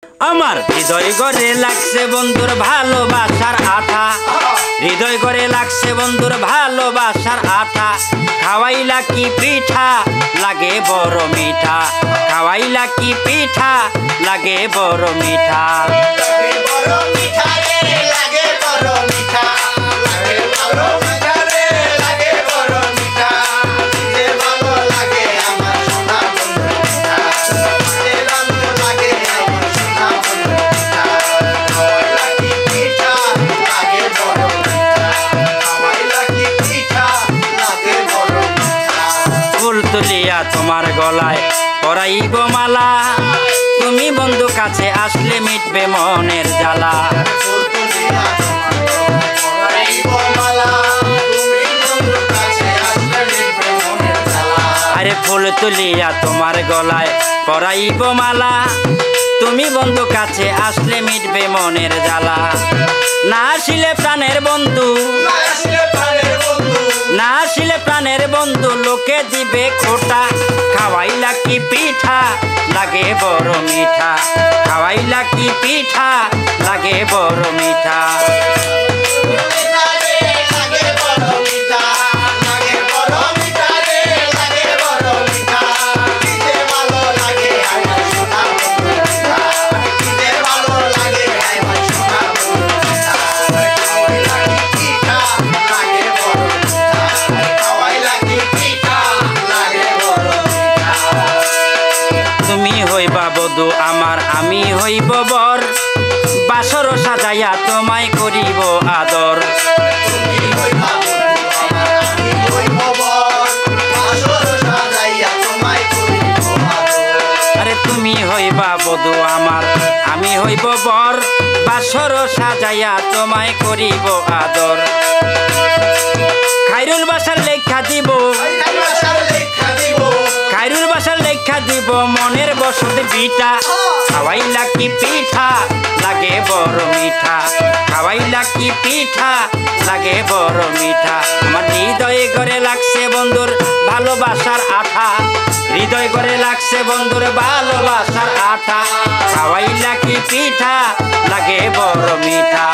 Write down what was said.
আমার হৃদয় গড়ে লাগছে বন্ধুর ভালোবাসার আঠা, হৃদয় গড়ে লাগছে বন্ধুর ভালোবাসার আঠা। খাওয়াইলা কি পিঠা লাগে বড় মিঠা, খাওয়াইলা কি পিঠা লাগে বড় মিঠা। তুলিয়া তোমার গলায় পরাইব মালা, তুমি বন্ধু কাছে আসলে মিটবে মনের জ্বালা। আরে ফুল তুলিয়া তোমার গলায় পরাইব মালা, তুমি বন্ধু কাছে আসলে মিটবে মনের জ্বালা। না আসিলে প্রাণের বন্ধু, না আসিলে প্রাণের বন্ধু লোকে দিবে খোটা। খাওয়াইলা কি পিঠা লাগে বড় মিঠা, খাওয়াইলা কি পিঠা লাগে বড় মিঠা। বধূ আমার আমি হইব বর, বাসর সাজাইয়া তোমায় করিব আদর। আরে তুমি হইবা বধূ আমার আমি হইব বর, বাসর সাজাইয়া তোমায় করিব আদর। খাইরুল বাসার লেখা দিব, খাইরুল বাসার লেখা দিব মনের বসত বিটা। খাওয়াইলা কি পিঠা লাগে বড় মিঠা, খাওয়াইলা কি পিঠা লাগে বড় মিঠা। আমার হৃদয়ে গড়ে লাগছে বন্ধুর ভালোবাসার আঠা, হৃদয় গড়ে লাগছে বন্ধুর ভালোবাসার আঠা। খাওয়াইলা কি পিঠা লাগে বড় মিঠা।